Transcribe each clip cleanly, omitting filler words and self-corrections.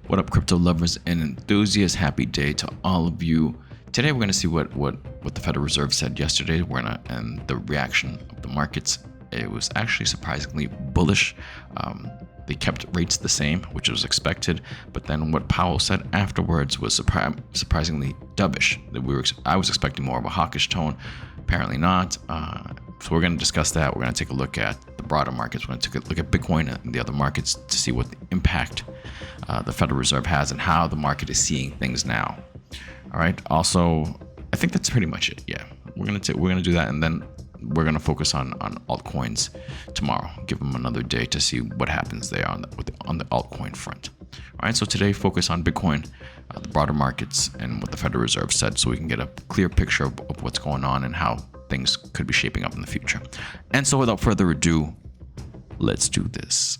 What up, crypto lovers and enthusiasts? Happy day to all of you. Today we're going to see what the Federal Reserve said yesterday. And the reaction of the markets. It was actually surprisingly bullish. They kept rates the same, which was expected. But then what Powell said afterwards was surprisingly dovish. I was expecting more of a hawkish tone. Apparently not. So we're going to discuss that. We're going to take a look at the broader markets. We're going to take a look at Bitcoin and the other markets to see what the impact the Federal Reserve has and how the market is seeing things now. All right. Also, I think that's pretty much it. Yeah, we're gonna do that, and then we're gonna focus on altcoins tomorrow. Give them another day to see what happens there on the altcoin front. All right. So today, focus on Bitcoin, the broader markets, and what the Federal Reserve said, so we can get a clear picture of what's going on and how things could be shaping up in the future. And so, without further ado, let's do this.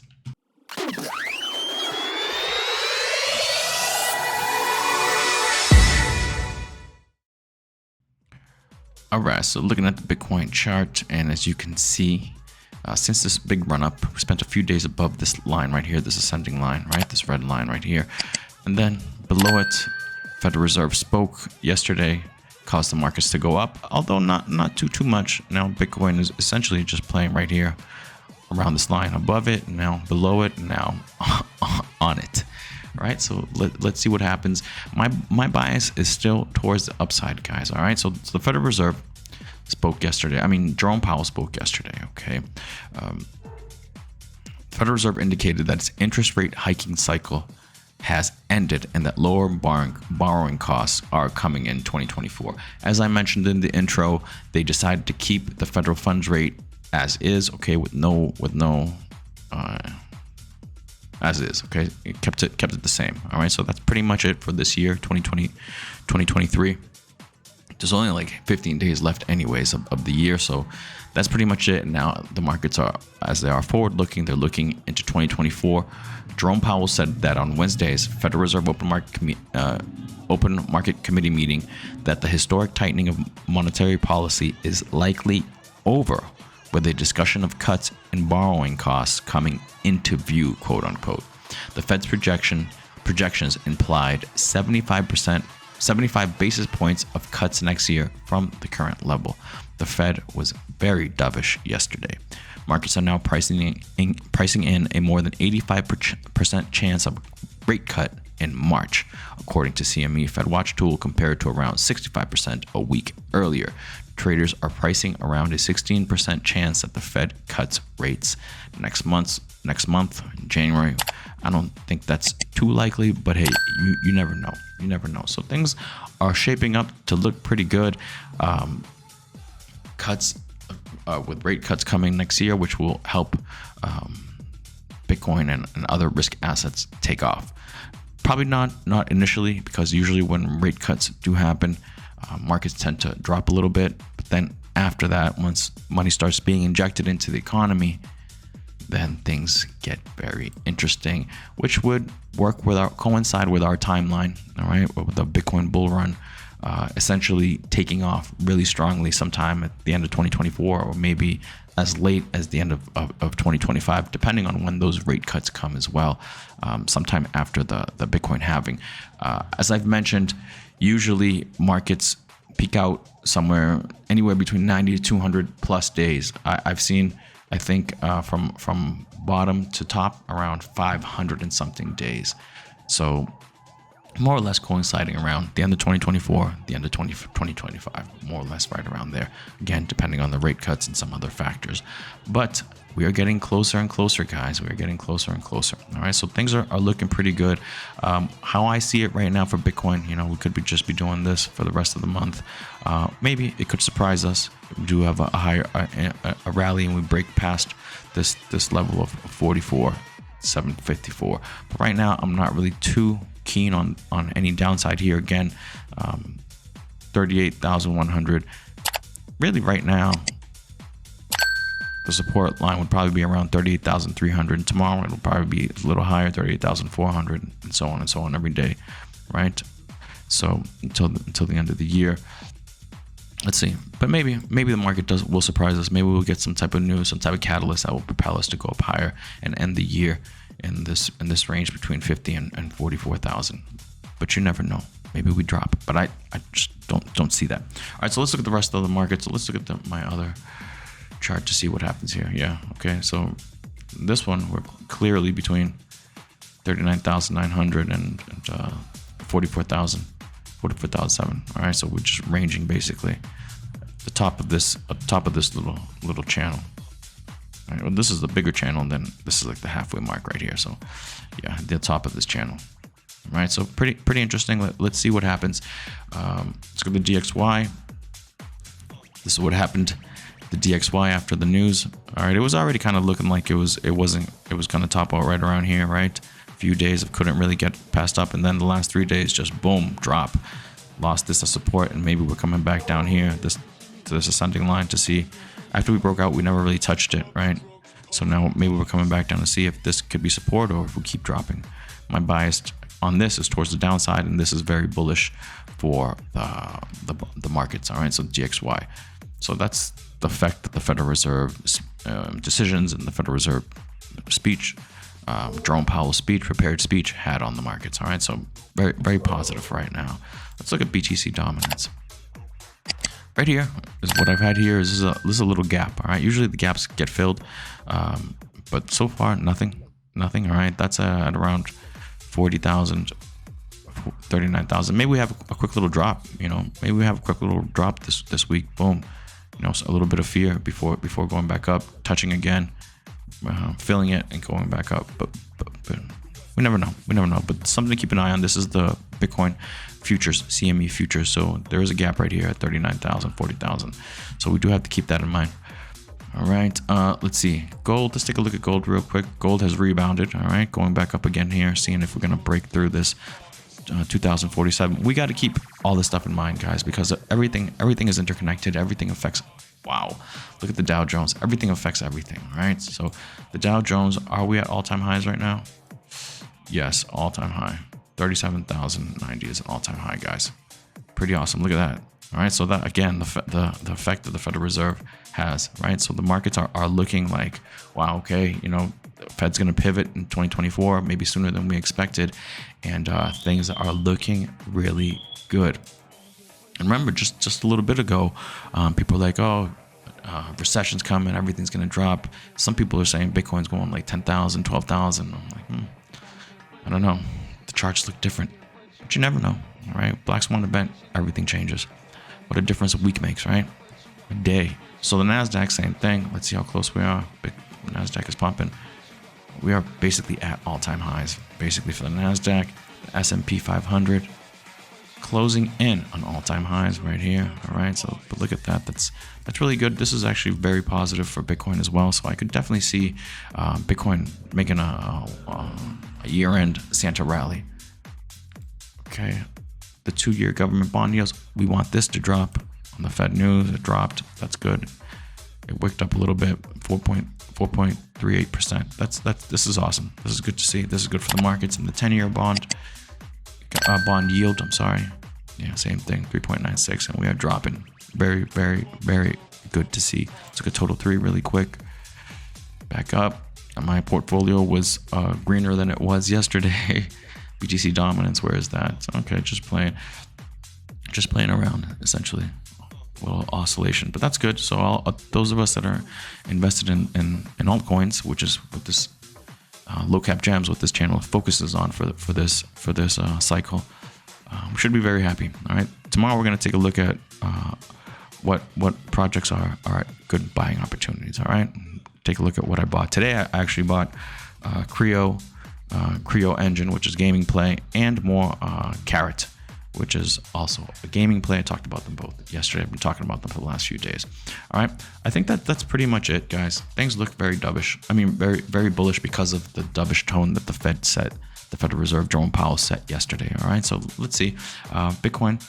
All right, so looking at the Bitcoin chart, and as you can see, since this big run up, we spent a few days above this line right here, this ascending line, right? This red line right here. And then below it, Federal Reserve spoke yesterday, caused the markets to go up, although not too much. Now Bitcoin is essentially just playing right here around this line, above it, now below it, now on it. All right, so let's see what happens. My bias is still towards the upside, guys. All right, so the Federal Reserve spoke yesterday. I mean, Jerome Powell spoke yesterday. Okay, Federal Reserve indicated that its interest rate hiking cycle has ended and that lower borrowing costs are coming in 2024. As I mentioned in the intro, they decided to keep the federal funds rate as is. Okay, with no. As is, okay, it kept it the same. All right, so that's pretty much it for this year, 2023. There's only like 15 days left anyways of the year, so that's pretty much it. Now the markets are, as they are forward looking, they're looking into 2024. Jerome Powell said that on Wednesday's Federal Reserve Open Market Committee meeting that the historic tightening of monetary policy is likely over, with a discussion of cuts in borrowing costs coming into view, quote unquote. The Fed's projections implied 75 basis points of cuts next year from the current level. The Fed was very dovish yesterday. Markets are now pricing in a more than 85% chance of rate cut in March, according to CME FedWatch tool, compared to around 65% a week earlier. Traders are pricing around a 16% chance that the Fed cuts rates next month, in January. I don't think that's too likely, but hey, you never know. You never know. So things are shaping up to look pretty good. With rate cuts coming next year, which will help Bitcoin and other risk assets take off. Probably not initially, because usually when rate cuts do happen, markets tend to drop a little bit. But then after that, once money starts being injected into the economy, then things get very interesting, which would coincide with our timeline. All right, with the Bitcoin bull run essentially taking off really strongly sometime at the end of 2024, or maybe as late as the end of 2025, depending on when those rate cuts come as well, sometime after the Bitcoin halving. As I've mentioned, usually markets peak out anywhere between 90 to 200 plus days. I've seen, I think, from bottom to top around 500 and something days. So more or less coinciding around the end of 2024, the end of 2025, more or less right around there. Again, depending on the rate cuts and some other factors. But we are getting closer and closer, guys. We are getting closer and closer. All right, so things are looking pretty good. How I see it right now for Bitcoin, we could just be doing this for the rest of the month. Maybe it could surprise us. We do have a rally and we break past this level of 44,754. But right now, I'm not really too keen on any downside here. Again, 38,100. Really, right now, the support line would probably be around 38,300. Tomorrow it'll probably be a little higher, 38,400, and so on every day, right? So until the end of the year. Let's see, but maybe the market will surprise us. Maybe we'll get some type of news, some type of catalyst that will propel us to go up higher and end the year in this range between 50 and 44,000. But you never know. Maybe we drop, but I just don't see that. All right, so let's look at the rest of the market. So let's look at my other chart to see what happens here. Yeah, okay. So this one, we're clearly between 39,900 and 44,000, 44,007. All right, so we're just ranging basically the top of this little channel. All right, well, this is the bigger channel, and then this is like the halfway mark right here. So yeah, the top of this channel. All right, so pretty interesting. Let's see what happens. Let's go to the DXY. This is what happened. The DXY after the news. All right, it was already kind of looking like it was going to top out right around here, right? A few days of couldn't really get past up, and then the last 3 days just boom, drop. Lost this as support, and maybe we're coming back down here to this ascending line to see. After we broke out, we never really touched it, right? So now maybe we're coming back down to see if this could be support or if we keep dropping. My bias on this is towards the downside, and this is very bullish for the markets. All right, so DXY. So that's the effect that the Federal Reserve decisions and the Federal Reserve speech, Jerome Powell's speech, prepared speech, had on the markets. All right, so very positive right now. Let's look at BTC dominance. Right here is what I've had here. This is a little gap. All right, usually the gaps get filled, but so far nothing. All right, that's at around 40,000, 39,000. Maybe we have a quick little drop. Maybe we have a quick little drop this week. Boom. So a little bit of fear before going back up, touching again, filling it and going back up. But we never know. But something to keep an eye on. This is the Bitcoin futures, CME futures. So there is a gap right here at 39,000, 40,000. So we do have to keep that in mind. All right, let's see. Gold, let's take a look at gold real quick. Gold has rebounded, all right, going back up again here, seeing if we're going to break through this 2047. We got to keep all this stuff in mind, guys, because everything is interconnected. Everything affects, wow, look at the Dow Jones. Everything affects everything, right? So the Dow Jones, are we at all-time highs right now? Yes, all-time high. 37,090 is an all-time high, guys. Pretty awesome. Look at that. All right, so that again, the effect that the Federal Reserve has, right? So the markets are looking like, wow, okay, the Fed's going to pivot in 2024, maybe sooner than we expected, and things are looking really good. And remember, just a little bit ago, people were like, oh, recession's coming, everything's going to drop. Some people are saying Bitcoin's going like 10,000, 12,000. I'm like, I don't know. The charts look different, but you never know, all right? Black Swan event, everything changes. What a difference a week makes, right? A day. So the NASDAQ, same thing. Let's see how close we are. NASDAQ is pumping. We are basically at all-time highs, basically for the NASDAQ. The S&P 500 closing in on all-time highs right here. All right, so but look at that. That's really good. This is actually very positive for Bitcoin as well. So I could definitely see Bitcoin making a year-end Santa rally. Okay. The 2-year government bond yields, we want this to drop. On the Fed news, it dropped. That's good. It wicked up a little bit, 4.38%. This is awesome. This is good to see. This is good for the markets. And the 10-year bond yield, I'm sorry. Yeah, same thing, 3.96, and we are dropping. Very, very, very good to see. Took a total 3 really quick. Back up. And my portfolio was greener than it was yesterday. BTC dominance, where is that? Okay, just playing around, essentially. A little oscillation, but that's good. So those of us that are invested in altcoins, which is what this low cap gems, what this channel focuses on for this cycle, we should be very happy. All right, tomorrow we're going to take a look at what projects are good buying opportunities. All right, take a look at what I bought today. I actually bought Creo Engine, which is gaming play, and more Carrot, which is also a gaming play. I talked about them both yesterday. I've been talking about them for the last few days. All right, I think that's pretty much it, guys. Things look very dovish. I mean, very, very bullish because of the dovish tone that the Federal Reserve, Jerome Powell set yesterday. All right, so let's see. Bitcoin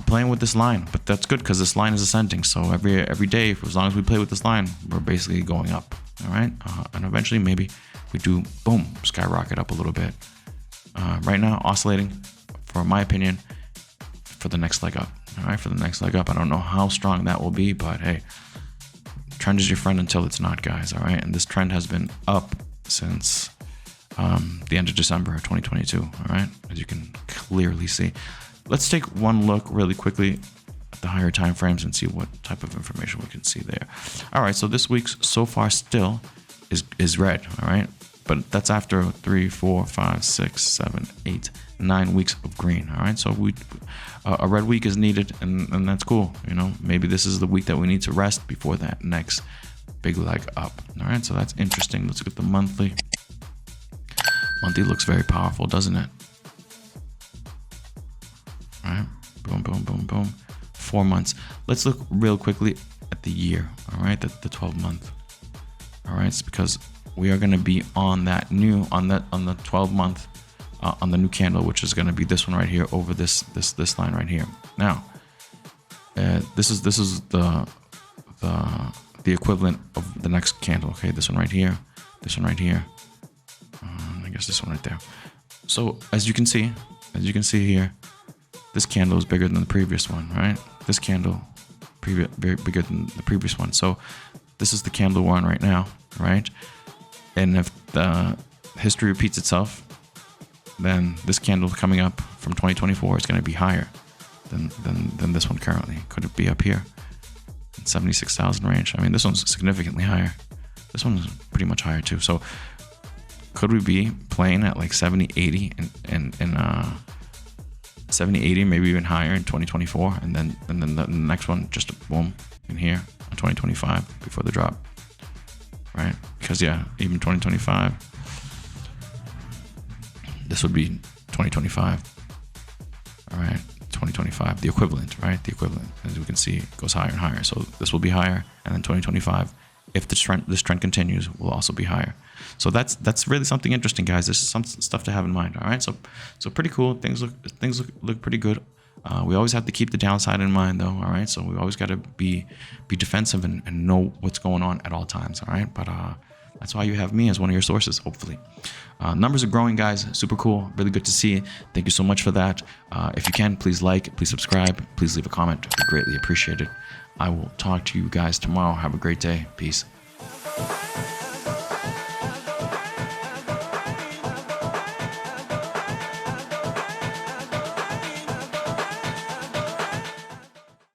playing with this line, but that's good because this line is ascending. So every day, as long as we play with this line, we're basically going up. All right, and eventually maybe we do, boom, skyrocket up a little bit. Right now, oscillating, for my opinion, for the next leg up. All right, for the next leg up. I don't know how strong that will be, but hey, trend is your friend until it's not, guys. All right, and this trend has been up the end of December of 2022. All right, as you can clearly see. Let's take one look really quickly at the higher time frames and see what type of information we can see there. All right, so this week's so far still is red. All right, but that's after 3, 4, 5, 6, 7, 8, 9 weeks of green. All right, so a red week is needed, and that's cool. You know, maybe this is the week that we need to rest before that next big leg up. All right, so that's interesting. Let's look at the monthly. Monthly looks very powerful, doesn't it? All right, boom, boom, boom, boom. 4 months. Let's look real quickly at the year. All right, the 12 month. All right, it's because we are going to be on that new on the 12 month on the new candle, which is going to be this one right here over this line right here. Now, this is the equivalent of the next candle. Okay, this one right here, this one right here. I guess this one right there. So as you can see here, this candle is bigger than the previous one, right? This candle, very bigger than the previous one. So this is the candle we're on right now, right? And if the history repeats itself, then this candle coming up from 2024 is going to be higher than this one currently. Could it be up here in 76,000 range? I mean, this one's significantly higher. This one's pretty much higher too. So could we be playing at like 70, 80 and 70, 80, maybe even higher in 2024, and then the next one just boom in here in 2025 before the drop, right? Because yeah, even 2025, this would be 2025. All right, 2025, the equivalent, right? The equivalent, as we can see, it goes higher and higher. So this will be higher, and then 2025, if this trend continues, will also be higher. So that's really something interesting, guys. There's some stuff to have in mind. All right, so pretty cool. Things look pretty good. We always have to keep the downside in mind, though. All right, so we always got to be defensive and know what's going on at all times. All right, but that's why you have me as one of your sources, hopefully. Numbers are growing, guys. Super cool. Really good to see. Thank you so much for that. If you can, please like, please subscribe, please leave a comment. It'd be greatly appreciated. I will talk to you guys tomorrow. Have a great day. Peace.